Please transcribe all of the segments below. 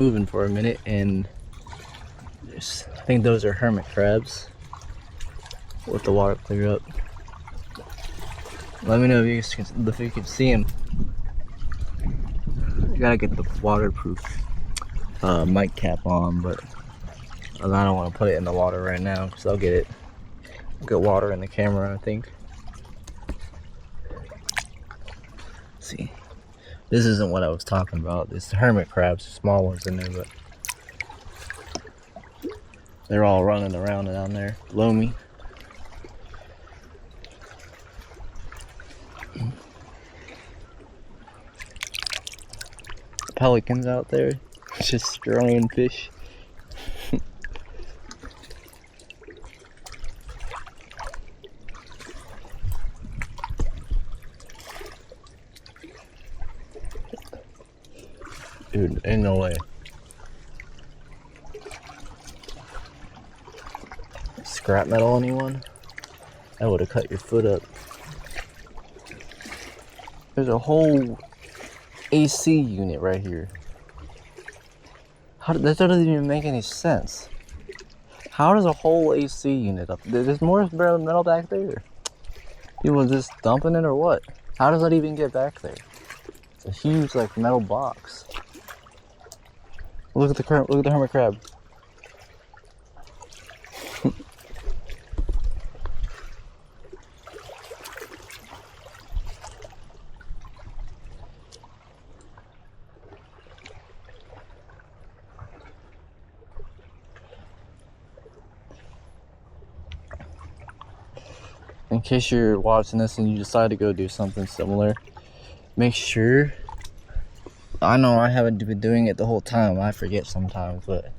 moving for a minute, and I think those are hermit crabs. Let the water clear up. Let me know if you can see them. You gotta get the waterproof mic cap on, but I don't want to put it in the water right now because I'll get water in the camera, I think. Let's see, this isn't what I was talking about. It's the hermit crabs, small ones in there, but they're all running around down there below me. Pelicans out there just destroying fish. Dude, ain't no way. Scrap metal, anyone? That would have cut your foot up. There's a whole AC unit right here. That doesn't even make any sense. How does a whole AC unit up? There's more metal back there. People just dumping it or what? How does that even get back there? It's a huge like metal box. Look at the hermit crab. In case you're watching this and you decide to go do something similar, make sure, I know I haven't been doing it the whole time, I forget sometimes, but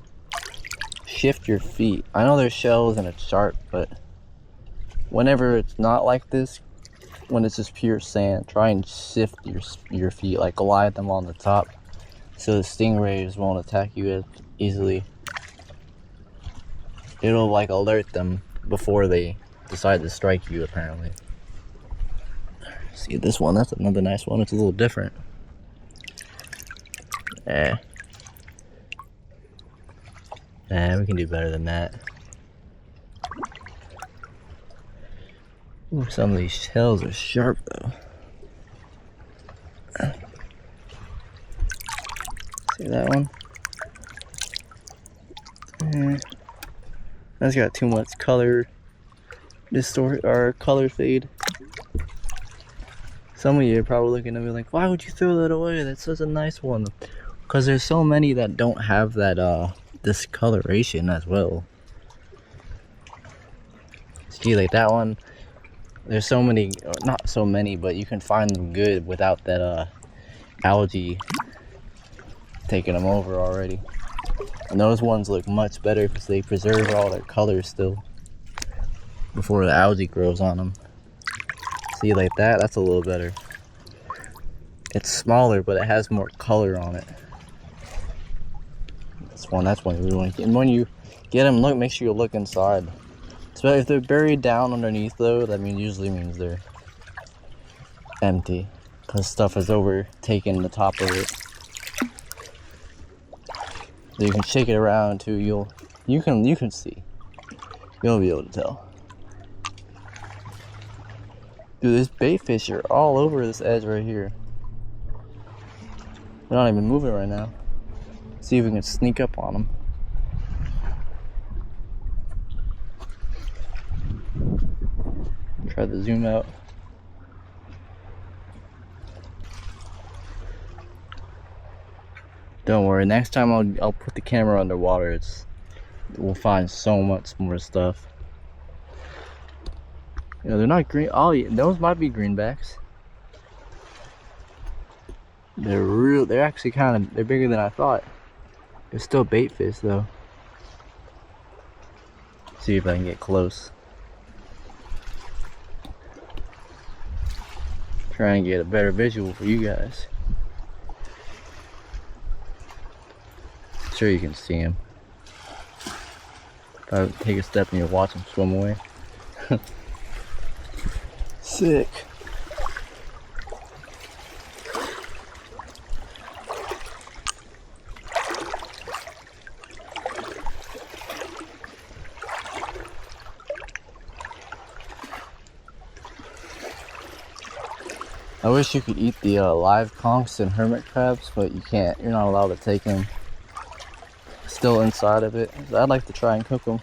shift your feet. I know there's shells and it's sharp, but whenever it's not like this, when it's just pure sand, try and shift your feet, like glide them on the top so the stingrays won't attack you as easily. It'll like alert them before they decide to strike you, apparently. See this one, that's another nice one. It's a little different. We can do better than that. Ooh, some of these shells are sharp though. See that one? That's got too much color or color fade. Some of you are probably looking at me like, why would you throw that away? That's such a nice one. Because there's so many that don't have that discoloration as well. See, like that one, there's so many, not so many, but you can find them good without that algae taking them over already. And those ones look much better because they preserve all their colors still before the algae grows on them. See, like that, that's a little better. It's smaller, but it has more color on it. That's one you really want to get. And when you get them, make sure you look inside. So if they're buried down underneath though, that usually means they're empty, because stuff has overtaken the top of it. So you can shake it around too. You can see. You'll be able to tell. Dude, this bait fish are all over this edge right here. They're not even moving right now. See if we can sneak up on them. Try to zoom out. Don't worry, next time I'll put the camera underwater. We'll find so much more stuff. You know, they're not green. Those might be greenbacks. They're actually they're bigger than I thought. They're still bait fish though. See if I can get close. Try and get a better visual for you guys. Sure you can see them. If I take a step and you watch them swim away. Sick. I wish you could eat the live conchs and hermit crabs, but you can't. You're not allowed to take them still inside of it. So I'd like to try and cook them.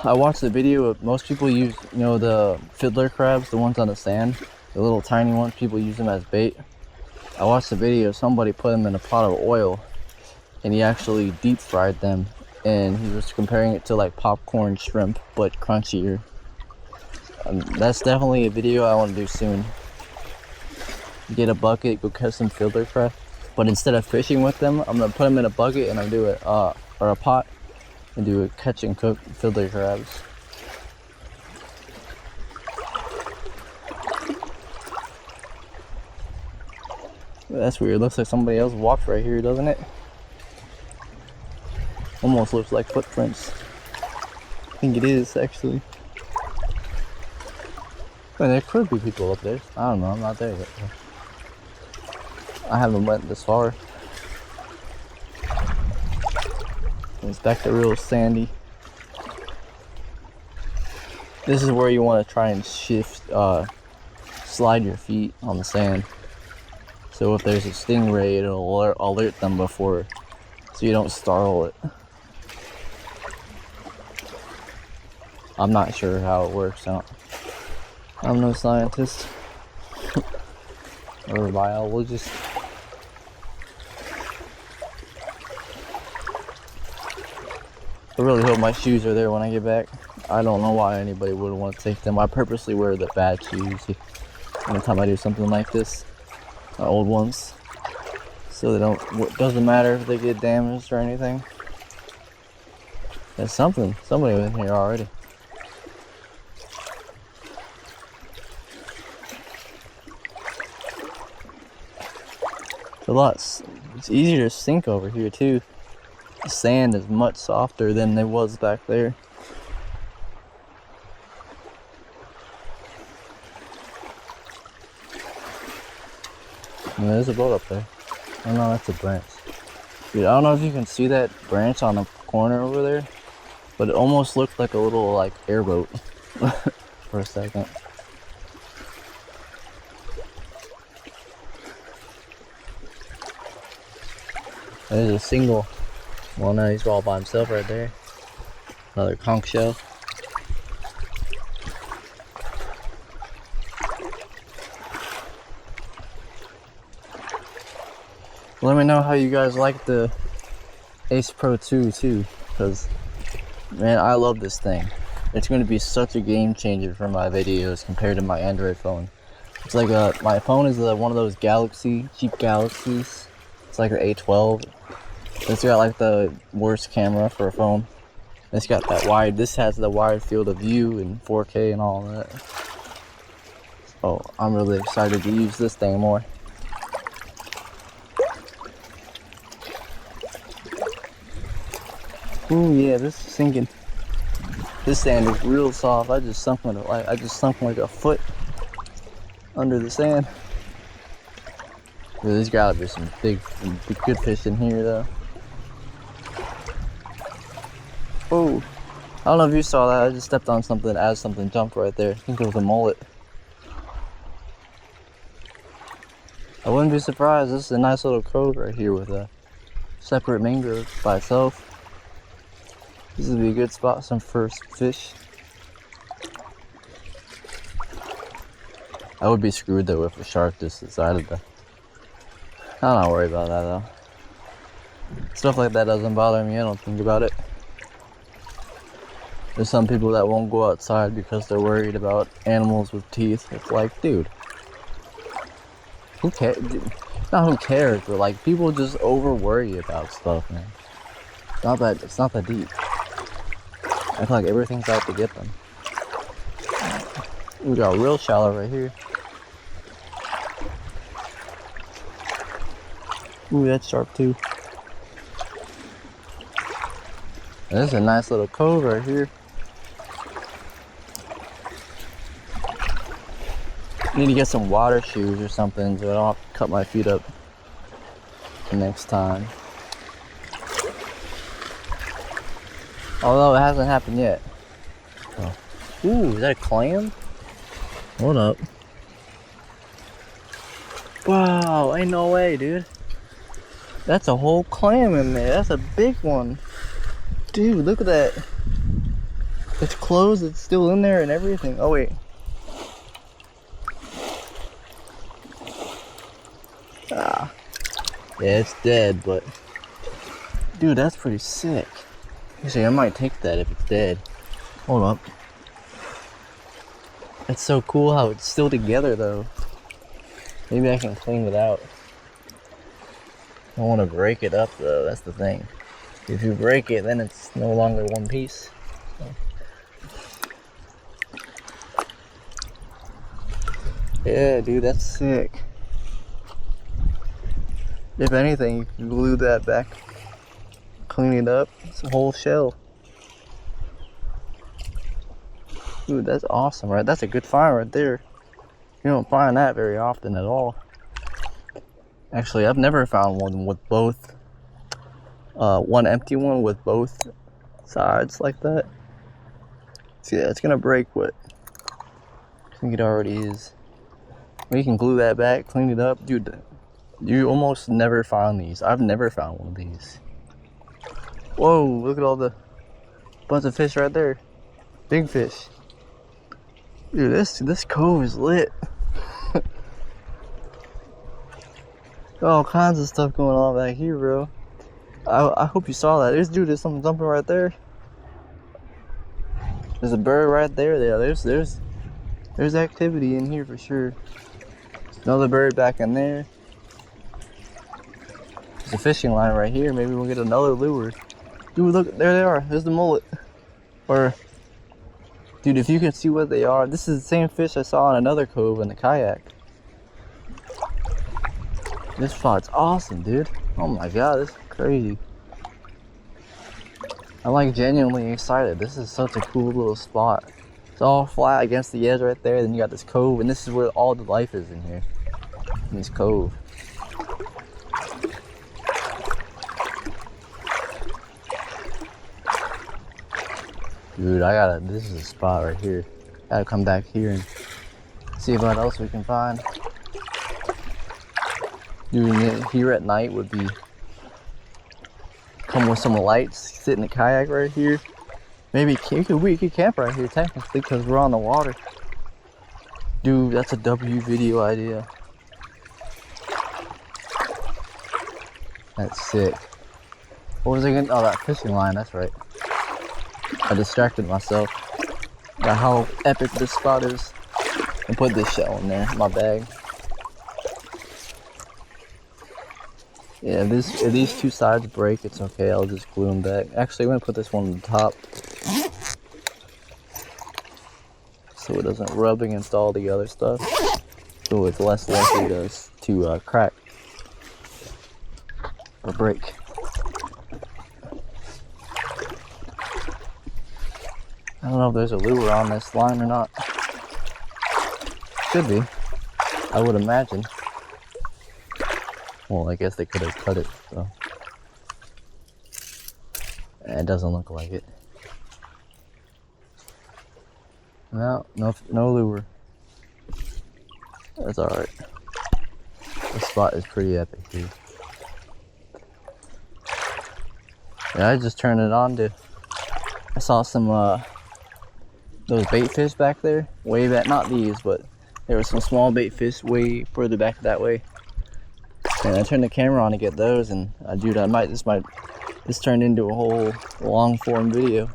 I watched the video of most people use, you know, the fiddler crabs, the ones on the sand, the little tiny ones. People use them as bait. I watched the video of somebody put them in a pot of oil, and he actually deep fried them, and he was comparing it to like popcorn shrimp, but crunchier. That's definitely a video I want to do soon. Get a bucket, go catch some fiddler crab, but instead of fishing with them, I'm gonna put them in a bucket and I'm do it or a pot and do a catch and cook fiddler crabs. That's weird. Looks like somebody else walked right here, doesn't it? Almost looks like footprints. I think it is actually. But there could be people up there. I don't know. I'm not there yet. I haven't went this far. It's back to real sandy. This is where you want to try and slide your feet on the sand. So if there's a stingray, it'll alert them before, so you don't startle it. I'm not sure how it works out. I'm no scientist or a biologist. I really hope my shoes are there when I get back. I don't know why anybody would want to take them. I purposely wear the bad shoes anytime I do something like this. My old ones. So they don't, it doesn't matter if they get damaged or anything. There's somebody in here already. It's easier to sink over here too. The sand is much softer than it was back there. There's a boat up there. Oh no, that's a branch. Dude, I don't know if you can see that branch on the corner over there, but it almost looked like a little like airboat for a second. There's a single. Well, no, he's all by himself right there. Another conch shell. Let me know how you guys like the Ace Pro 2 too, because man, I love this thing. It's going to be such a game changer for my videos compared to my Android phone. It's like my phone is one of those cheap Galaxies. It's like an A12. It's got like the worst camera for a phone. It's got that wide. This has the wide field of view and 4K and all that. So I'm really excited to use this thing more. Ooh yeah, this is sinking. This sand is real soft. I just sunk like a foot under the sand. There's gotta be some big good fish in here though. Oh, I don't know if you saw that. I just stepped on something as something jumped right there. I think it was a mullet. I wouldn't be surprised. This is a nice little cove right here with a separate mangrove by itself. This would be a good spot, some first fish. I would be screwed though if a shark just decided to. I'm not worried about that though. Stuff like that doesn't bother me. I don't think about it. There's some people that won't go outside because they're worried about animals with teeth. It's like, dude, who cares? Not who cares, but like people just over worry about stuff, man. It's not that deep. I feel like everything's out to get them. We got real shallow right here. Ooh, that's sharp too. This is a nice little cove right here. Need to get some water shoes or something so I don't have to cut my feet up next time. Although it hasn't happened yet. Oh. Ooh, is that a clam? Hold up. Wow, ain't no way, dude. That's a whole clam in there. That's a big one. Dude, look at that. It's closed, it's still in there and everything. Oh, wait. Ah. Yeah, it's dead, but... Dude, that's pretty sick. Actually, I might take that if it's dead. Hold up. It's so cool how it's still together, though. Maybe I can clean it out. I don't want to break it up, though. That's the thing. If you break it, then it's no longer one piece. Yeah, dude, that's sick. If anything, you can glue that back, clean it up. It's a whole shell. Dude, that's awesome, right? That's a good find right there. You don't find that very often at all. Actually, I've never found one with both, one empty one with both sides like that. So yeah, it's gonna break, but I think it already is. We can glue that back, clean it up. Dude, you almost never find these. I've never found one of these. Whoa, look at all the bunch of fish right there. Big fish. Dude, this cove is lit. All kinds of stuff going on back here, bro. I hope you saw that. There's something jumping right there. There's a bird right there. Yeah, there's activity in here for sure. Another bird back in there. There's a fishing line right here. Maybe we'll get another lure. Dude, look, there they are. There's the mullet. Or, dude, if you can see what they are, this is the same fish I saw in another cove in the kayak. This spot's awesome, dude. Oh my god, this is crazy. I'm like genuinely excited. This is such a cool little spot. It's all flat against the edge right there. Then you got this cove, and this is where all the life is in here. In this cove. Dude, this is a spot right here. Gotta come back here and see what else we can find. Dude, here at night would be, come with some lights, sit in the kayak right here. Maybe we could camp right here technically because we're on the water. Dude, that's a W video idea. That's sick. What was I gonna, oh, that fishing line, that's right. I distracted myself by how epic this spot is. And put this shell in there, my bag. Yeah, if these two sides break, it's okay. I'll just glue them back. Actually, I'm gonna put this one on the top so it doesn't rub against all the other stuff. So it's less likely to crack or break. I don't know if there's a lure on this line or not. Should be, I would imagine. Well, I guess they could have cut it, so. It doesn't look like it. No lure. That's alright. This spot is pretty epic, dude. Yeah, I just turned it on to, I saw some, those bait fish back there. Way back, not these, but there were some small bait fish way further back that way. And I turned the camera on to get those, and dude, this turned into a whole long form video.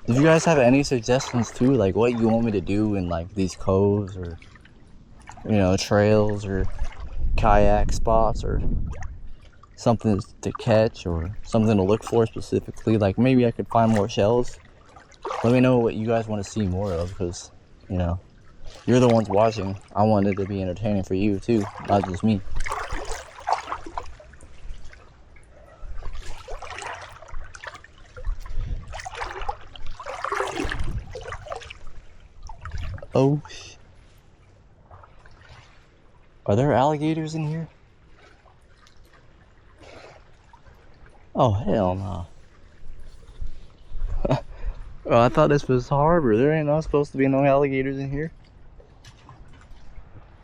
Did you guys have any suggestions too, like what you want me to do in like these coves or, you know, trails or kayak spots or something to catch or something to look for specifically? Like maybe I could find more shells. Let me know what you guys want to see more of, because, you know, you're the ones watching. I want it to be entertaining for you too, not just me. Oh, are there alligators in here? Oh, hell no. Oh, I thought this was harbor. There ain't not supposed to be no alligators in here.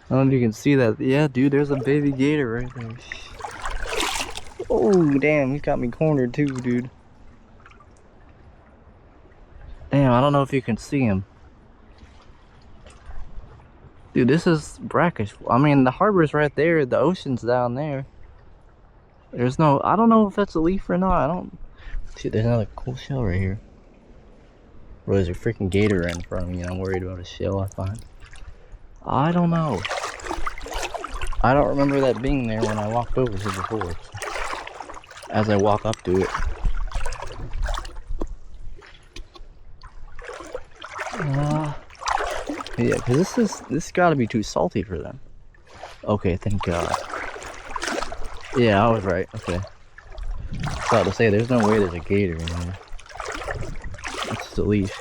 I don't know if you can see that. Yeah, dude, there's a baby gator right there. Oh, damn, he's got me cornered too, dude. Damn, I don't know if you can see him. Dude, this is brackish. I mean, the harbor's right there. The ocean's down there. There's no... I don't know if that's a leaf or not. I don't... Shit, there's another cool shell right here. Bro, there's a freaking gator right in front of me, and I'm worried about a shell I find. I don't know. I don't remember that being there when I walked over here before. As I walk up to it. Yeah, because this gotta be too salty for them. Okay, thank God. Yeah, I was right. Okay. I was about to say, there's no way there's a gator in here. It's just a leaf.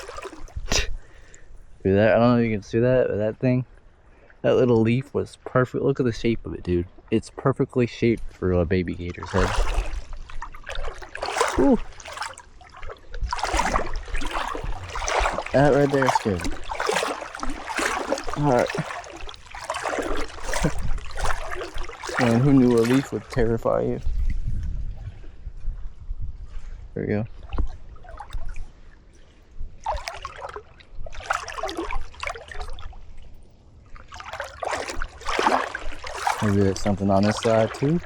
Dude, that, I don't know if you can see that, but that thing, that little leaf was perfect. Look at the shape of it, dude. It's perfectly shaped for a baby gator's head. Ooh. That right there scared me. Alright. Man, who knew a leaf would terrify you? There we go. Maybe there's something on this side too.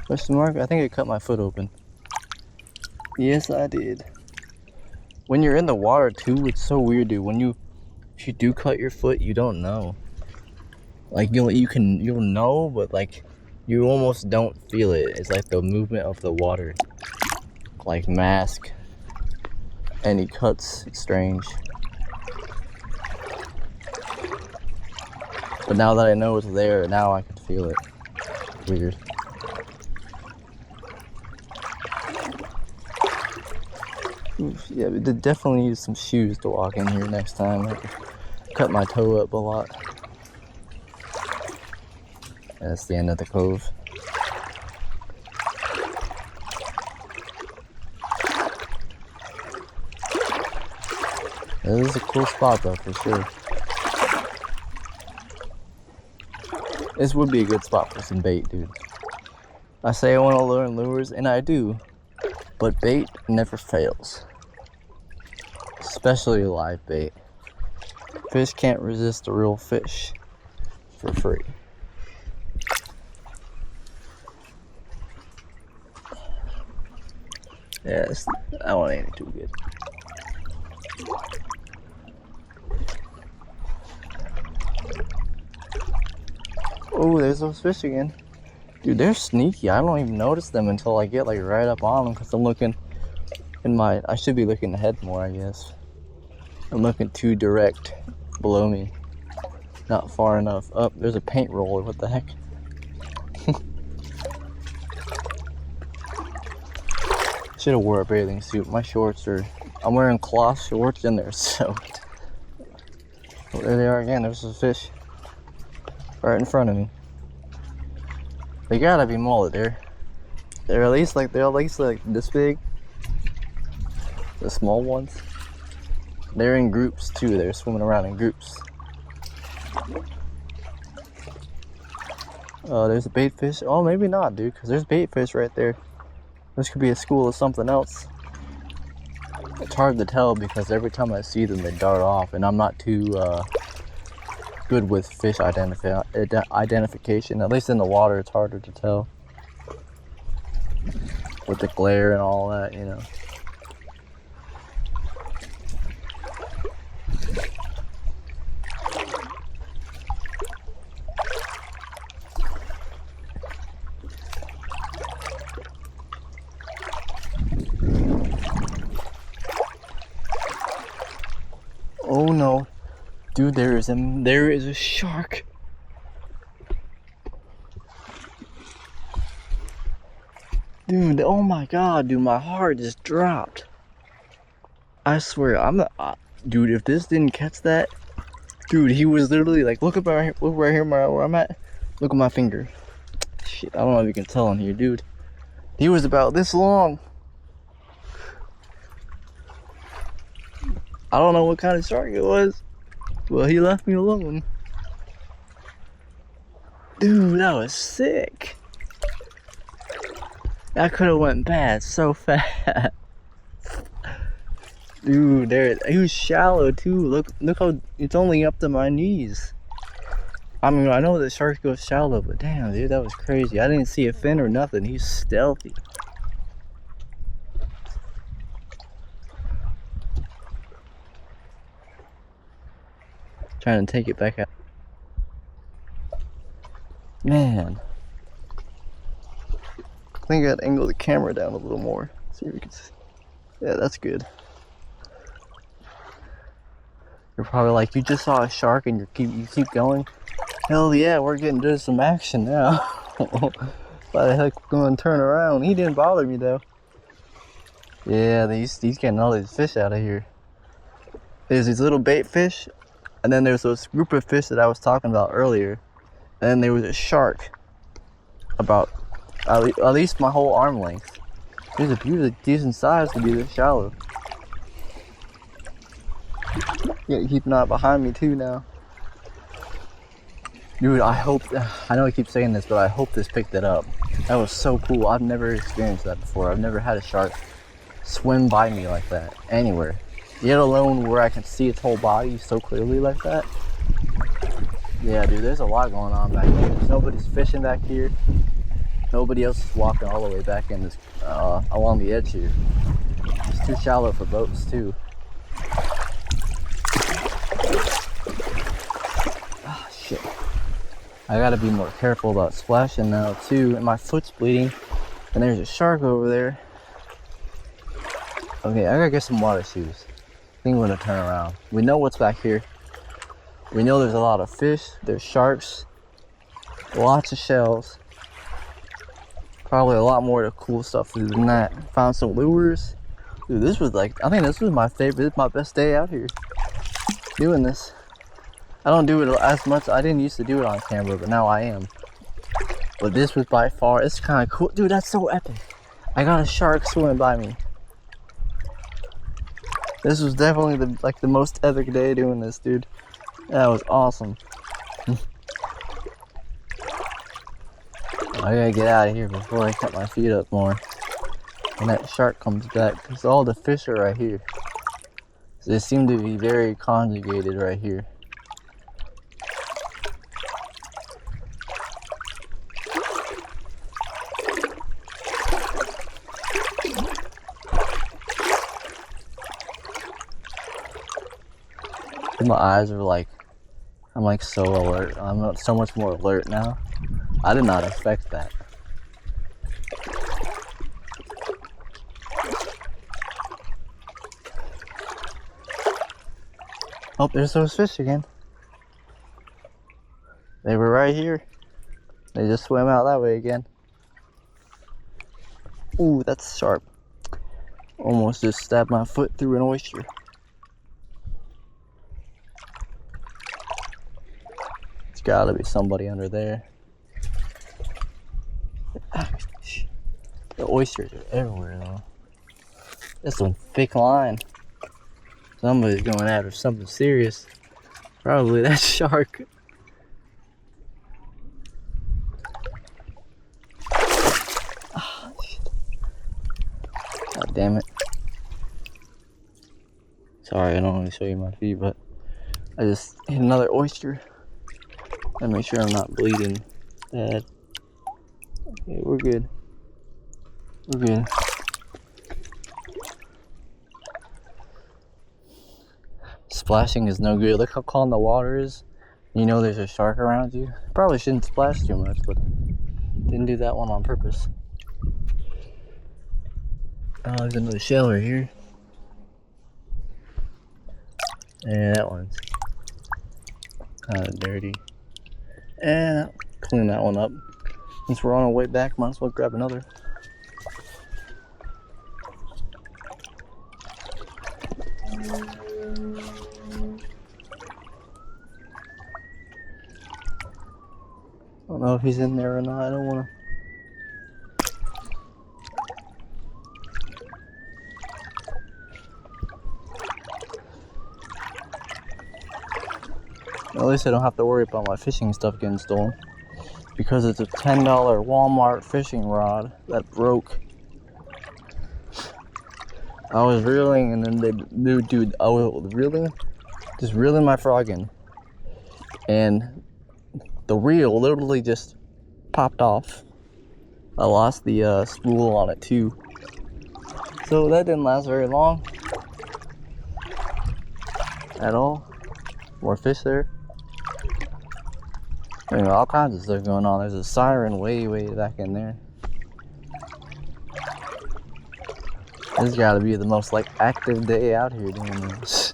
Question mark? I think I cut my foot open. Yes, I did. When you're in the water too, it's so weird, dude. If you do cut your foot, you don't know. Like you'll know, but like you almost don't feel it. It's like the movement of the water, like mask any cuts. It's strange. But now that I know it's there, now I can feel it. Weird. Oof, yeah, we did definitely need some shoes to walk in here next time. I cut my toe up a lot. That's the end of the cove. This is a cool spot though, for sure. This would be a good spot for some bait, dude. I say I want to learn lures, and I do, but bait never fails. Especially live bait. Fish can't resist a real fish for free. Yes, that one ain't too good. Oh, there's those fish again. Dude, they're sneaky. I don't even notice them until I get like right up on them because I'm looking in my... I should be looking ahead more, I guess. I'm looking too direct below me. Not far enough up. There's a paint roller. What the heck? Should have wore a bathing suit. My shorts are... I'm wearing cloth shorts and they're soaked. Oh, there they are again. There's a fish. Right in front of me. They gotta be mullet there. They're at least like this big. The small ones. They're in groups too. They're swimming around in groups. There's a bait fish. Oh, maybe not, dude, because there's bait fish right there. This could be a school of something else. It's hard to tell because every time I see them, they dart off, and I'm not too good with fish identification. At least in the water, it's harder to tell with the glare and all that, you know. Oh no, dude, there is a shark. Dude, oh my God, dude, my heart just dropped. I swear, dude, if this didn't catch that, dude, he was literally like, look right here where I'm at. Look at my finger. Shit, I don't know if you can tell in here, dude. He was about this long. I don't know what kind of shark it was. Well, he left me alone. Dude, that was sick. That could have went bad so fast. Dude, there, he was shallow too. Look how it's only up to my knees. I mean, I know that sharks go shallow, but damn, dude, that was crazy. I didn't see a fin or nothing. He's stealthy. Trying to take it back out. Man. I think I gotta angle the camera down a little more. See if we can see. Yeah, that's good. You're probably like, you just saw a shark and you keep going. Hell yeah, we're getting to some action now. Why the heck going to turn around? He didn't bother me though. Yeah, he's getting all these fish out of here. There's these little bait fish, and then there's those group of fish that I was talking about earlier. And then there was a shark about at least my whole arm length. He was a decent size to be this shallow. Yeah, keep an eye behind me too now. Dude, I know I keep saying this, but I hope this picked it up. That was so cool. I've never experienced that before. I've never had a shark swim by me like that, anywhere. Yet alone where I can see its whole body so clearly like that. Yeah, dude, there's a lot going on back here. Nobody's fishing back here. Nobody else is walking all the way back in this, along the edge here. It's too shallow for boats too. Ah, shit. I gotta be more careful about splashing now too, and my foot's bleeding. And there's a shark over there. Okay, I gotta get some water shoes. I think I'm gonna turn around. We know what's back here. We know there's a lot of fish, there's sharks, lots of shells. Probably a lot more cool stuff than that. Found some lures. Dude, this was like, I think this was my favorite, this is my best day out here doing this. I don't do it as much. I didn't used to do it on camera, but now I am. But this was by far, it's kind of cool. Dude, that's so epic. I got a shark swimming by me. This was definitely the most epic day doing this, dude. That was awesome. I gotta get out of here before I cut my feet up more. And that shark comes back, because all the fish are right here. So they seem to be very conjugated right here. My eyes are like, I'm like so alert. I'm so much more alert now. I did not expect that. Oh, there's those fish again. They were right here. They just swam out that way again. Ooh, that's sharp. Almost just stabbed my foot through an oyster. There's gotta be somebody under there. The oysters are everywhere though. That's some thick line. Somebody's going after something serious. Probably that shark. Oh, shit. God damn it. Sorry, I don't want to show you my feet, but I just hit another oyster. And make sure I'm not bleeding bad. Okay, we're good. We're good. Splashing is no good. Look how calm the water is. You know there's a shark around you. Probably shouldn't splash too much, but didn't do that one on purpose. Oh, there's another shell right here. Yeah, that one's kind of dirty. And clean that one up. Since we're on our way back, might as well grab another. I don't know if he's in there or not. I don't want to. At least I don't have to worry about my fishing stuff getting stolen. because it's a $10 Walmart fishing rod that broke. I was reeling, and then dude, I was reeling my frog in, and the reel literally just popped off. I lost the spool on it too, so that didn't last very long at all. More fish there. I mean, all kinds of stuff going on. There's a siren way back in there. This gotta be the most like active day out here doing this.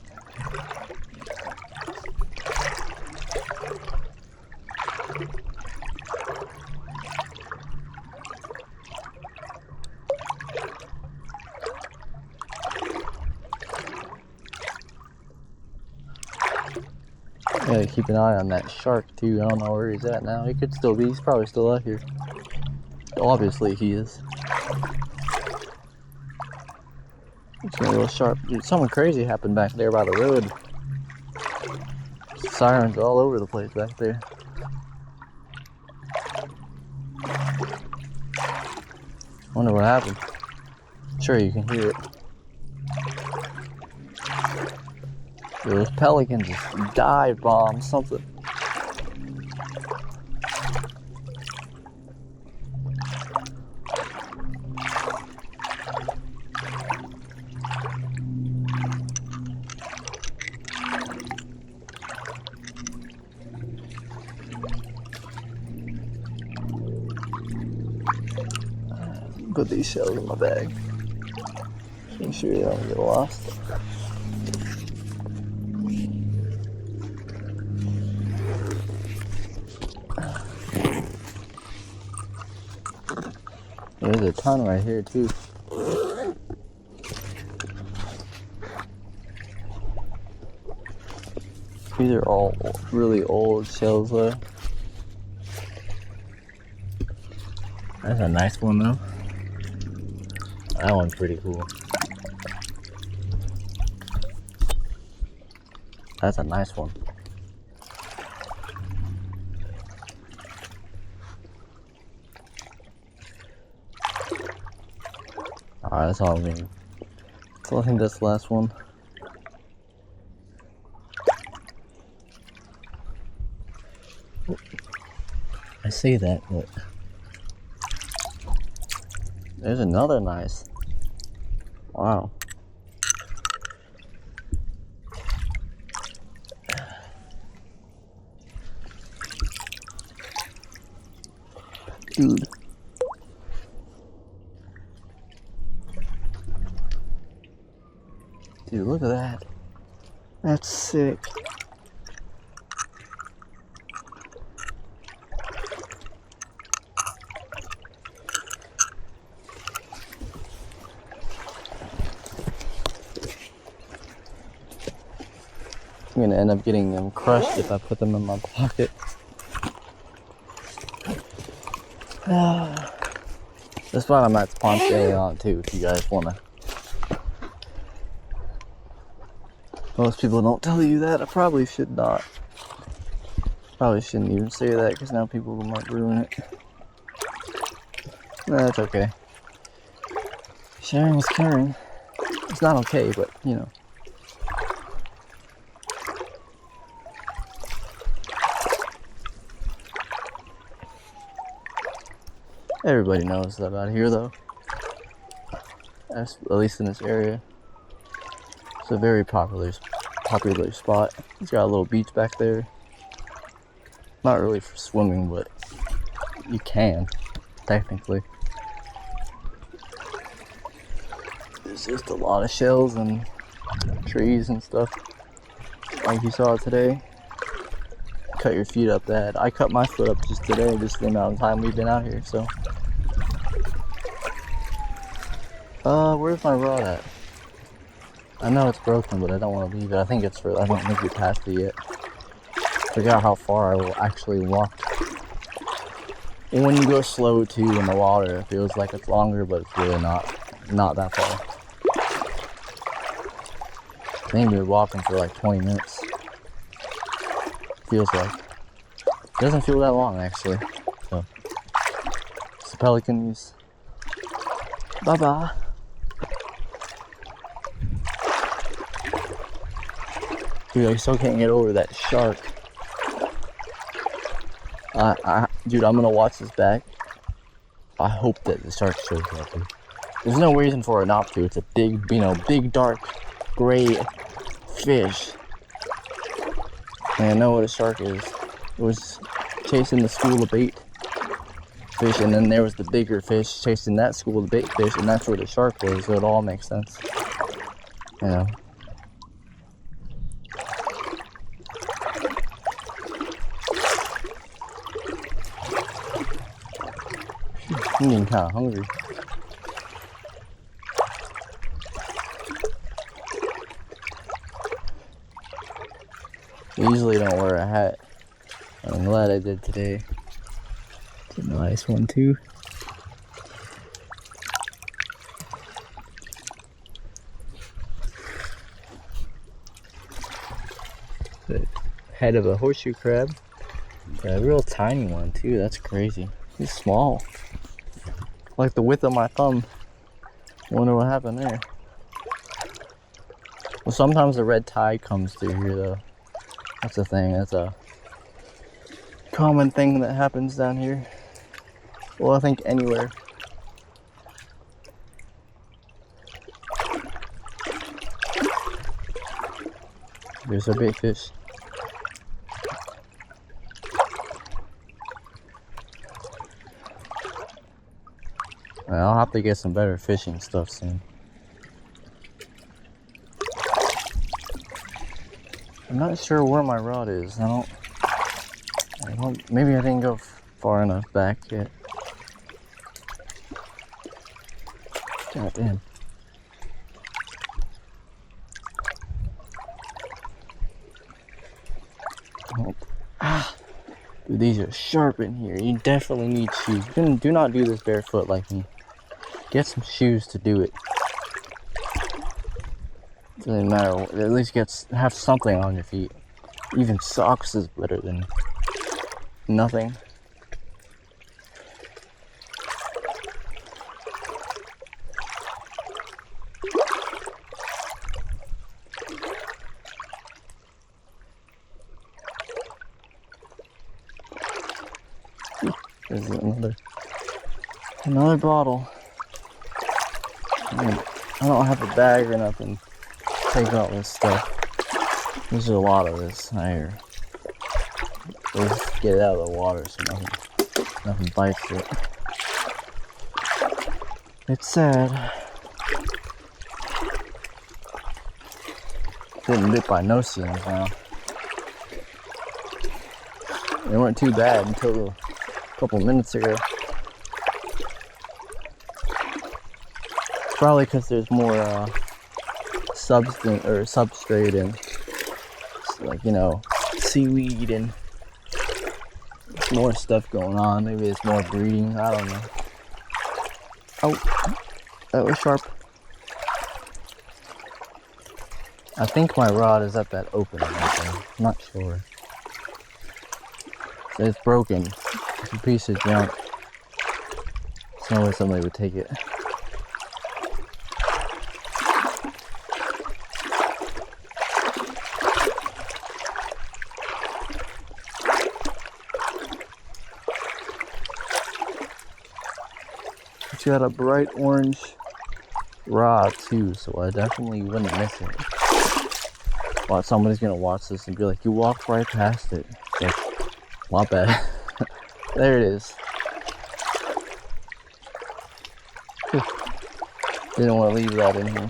Yeah, keep an eye on that shark too. I don't know where he's at now. He could still be. He's probably still out here. Obviously he is. It's a little sharp. Dude, something crazy happened back there by the road. Sirens all over the place back there. Wonder what happened. Sure, you can hear it. Those pelicans just dive bomb something. Put these shells in my bag. Make sure they don't get lost. There's a ton right here too. These are all really old shells though. That's a nice one though. That one's pretty cool. That's a nice one. Alright, that's all I mean. So I think that's the last one. I say that, but there's another nice. Wow. Dude. Dude, look at that. That's sick. I'm gonna end up getting them crushed if I put them in my pocket. This spot I might spontaneously on too if you guys wanna. Most people don't tell you that. I probably should not. Probably shouldn't even say that because now people might ruin it. That's okay. Sharing is caring. It's not okay, but you know. Everybody knows that out here though. At least in this area. It's a very popular spot. It's got a little beach back there. Not really for swimming, but you can, technically. There's just a lot of shells and trees and stuff, like you saw today. Cut your feet up that. I cut my foot up just today, just the amount of time we've been out here, so. Where's my rod at? I know it's broken, but I don't want to leave it. I think it's I don't think we passed it yet. Forgot how far I actually walked. And when you go slow too in the water, it feels like it's longer, but it's really not that far. I think we were walking for like 20 minutes. Feels like. It doesn't feel that long actually. So the pelicans. Bye-bye. Dude, I still can't get over that shark. Dude, I'm gonna watch this back. I hope that the shark shows up. Dude. There's no reason for it not to. It's a big, big dark gray fish. And I know what a shark is. It was chasing the school of bait fish, and then there was the bigger fish chasing that school of bait fish, and that's where the shark was. So it all makes sense. You know. I'm getting kind of hungry. I usually don't wear a hat. I'm glad I did today. It's a nice one too. The head of a horseshoe crab. A real tiny one too, that's crazy. He's small. Like the width of my thumb. Wonder what happened there. Well, sometimes the red tide comes through here though. That's a thing, that's a common thing that happens down here. Well, I think anywhere. There's a big fish. I'll have to get some better fishing stuff soon. I'm not sure where my rod is. I don't, maybe I didn't go far enough back yet. God damn. Oh. Ah. Dude, these are sharp in here. You definitely need shoes. Do not do this barefoot like me. Get some shoes to do it. Doesn't matter. At least have something on your feet. Even socks is better than nothing. There's another bottle. I don't have a bag or nothing. Take all this stuff. There's a lot of this. Let's get it out of the water so nothing bites it. It's sad. Getting bit by no seals now. They weren't too bad until a couple minutes ago. It's probably because there's more substance or substrate and like, you know, seaweed and more stuff going on. Maybe it's more breeding. I don't know. Oh, that was sharp. I think my rod is at that opening. I'm not sure. It's broken. It's a piece of junk. There's no way somebody would take it. It's got a bright orange rod too, so I definitely wouldn't miss it. Well, somebody's gonna watch this and be like, you walked right past it. Like, my bad. There it is. Didn't want to leave that in here.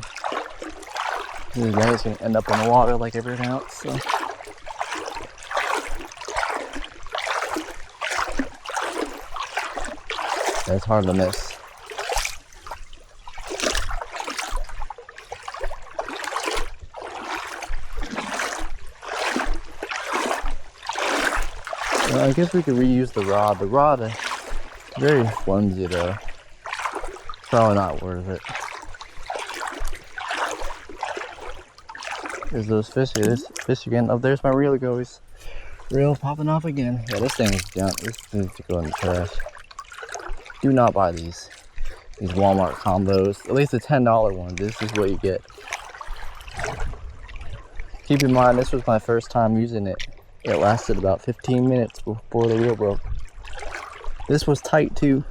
This guy's gonna end up in the water like everything else, so. It's hard to miss. I guess we could reuse the rod. The rod is very flimsy though. Probably not worth it. There's those fish. This fish again. Oh, there's my reel goes. Reel popping off again. Yeah, this thing is junk. This needs to go in the trash. Do not buy these Walmart combos. At least the $10 one. This is what you get. Keep in mind, this was my first time using it. It lasted about 15 minutes before the wheel broke. This was tight too,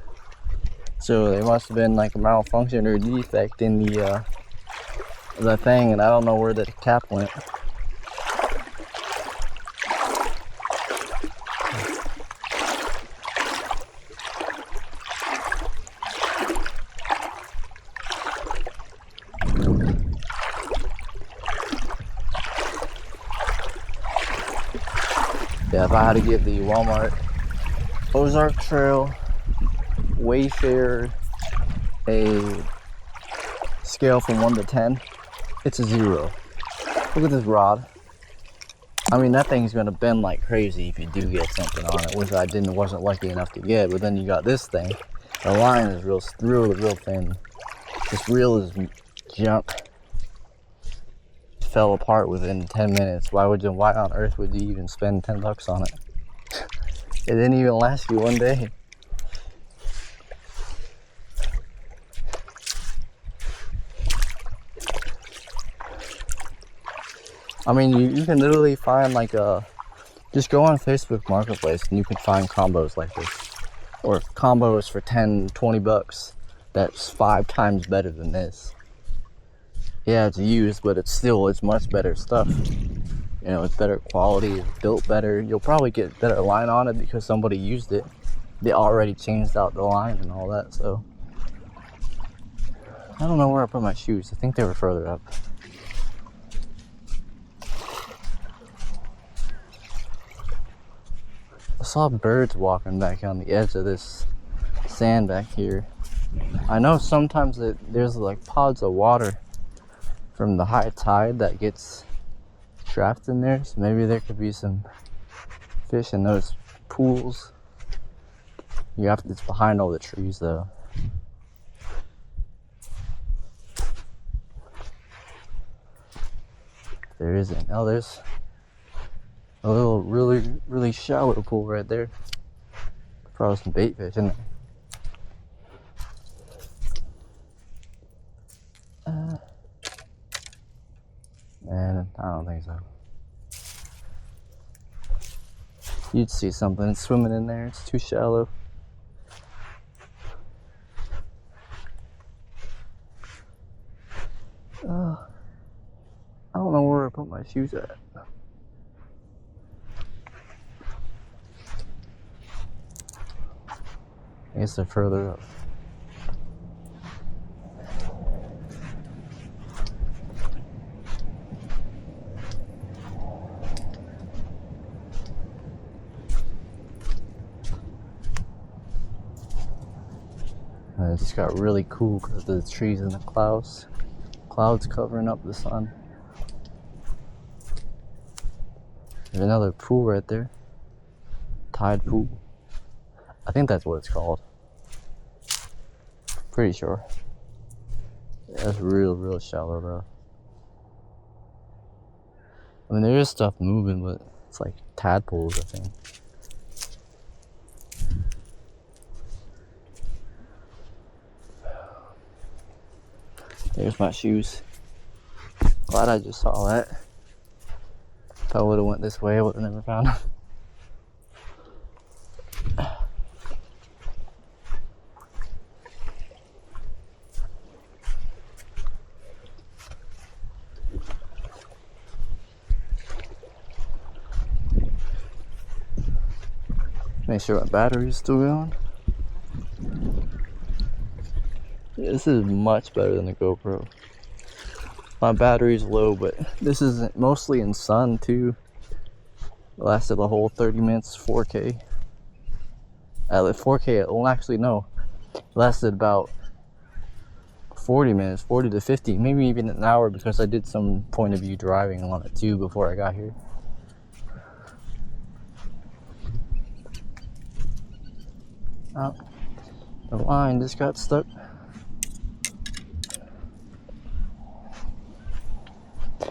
so there must have been like a malfunction or defect in the thing, and I don't know where the cap went. Yeah, if I had to give the Walmart Ozark Trail Wayfarer a scale from 1 to 10, it's a 0. Look at this rod. I mean, that thing's gonna bend like crazy if you do get something on it, which I wasn't lucky enough to get. But then you got this thing. The line is real thin. This reel is junk. Fell apart within 10 minutes. Why on earth would you even spend $10 on it? It didn't even last you one day. I mean, you can literally find like just go on Facebook Marketplace and you can find combos like this. Or combos for 10, 20 bucks. That's 5 times better than this. Yeah, it's used, but it's much better stuff. You know, it's better quality, it's built better. You'll probably get better line on it because somebody used it. They already changed out the line and all that, so. I don't know where I put my shoes. I think they were further up. I saw birds walking back on the edge of this sand back here. I know sometimes there's like pods of water from the high tide that gets trapped in there, so maybe there could be some fish in those pools. It's behind all the trees though. There isn't. Oh, there's a little really shallow pool right there. Probably some bait fish in there. And I don't think so. You'd see something swimming in there. It's too shallow. I don't know where I put my shoes at. I guess they're further up. It just got really cool because of the trees and the clouds covering up the sun. There's another pool right there. Tide pool. I think that's what it's called. Pretty sure. Yeah, that's real shallow though. I mean, there is stuff moving, but it's like tadpoles, I think. There's my shoes. Glad I just saw that. If I would have went this way, I would have never found them. Make sure my battery's still going. Yeah, this is much better than the GoPro. My battery's low, but this is mostly in sun too. It lasted the whole 30 minutes, 4K. 4K, well actually no. It lasted about 40 minutes, 40 to 50, maybe even an hour because I did some point of view driving on it too before I got here. Oh, the line just got stuck.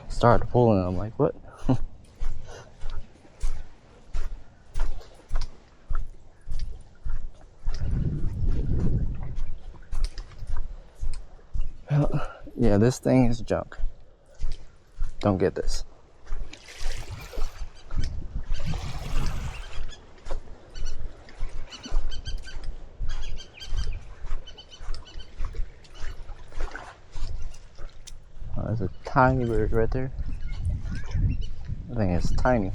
Started pulling it, I'm like, what? Yeah, this thing is junk. Don't get this. Oh, there's a tiny bird right there. I think it's tiny.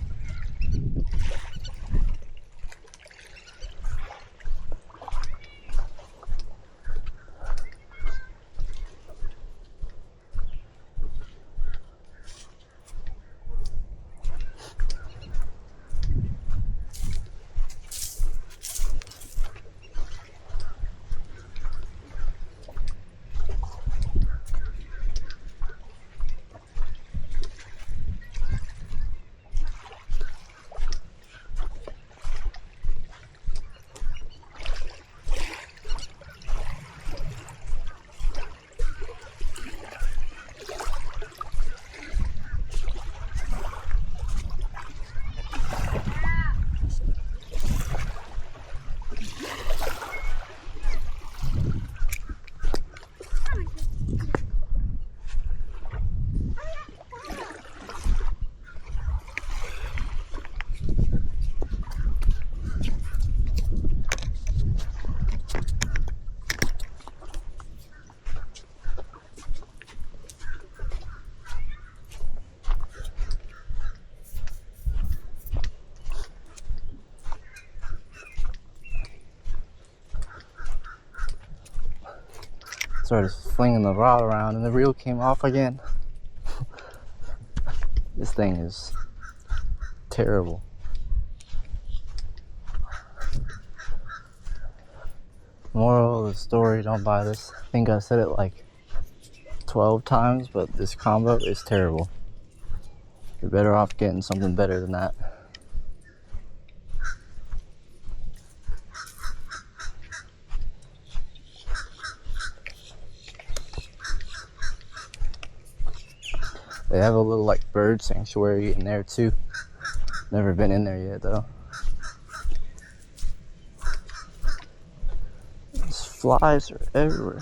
Started flinging the rod around and the reel came off again. This thing is terrible. Moral of the story, don't buy this. I think I said it like 12 times, but this combo is terrible. You're better off getting something better than that. They have a little like bird sanctuary in there too. Never been in there yet though. These flies are everywhere.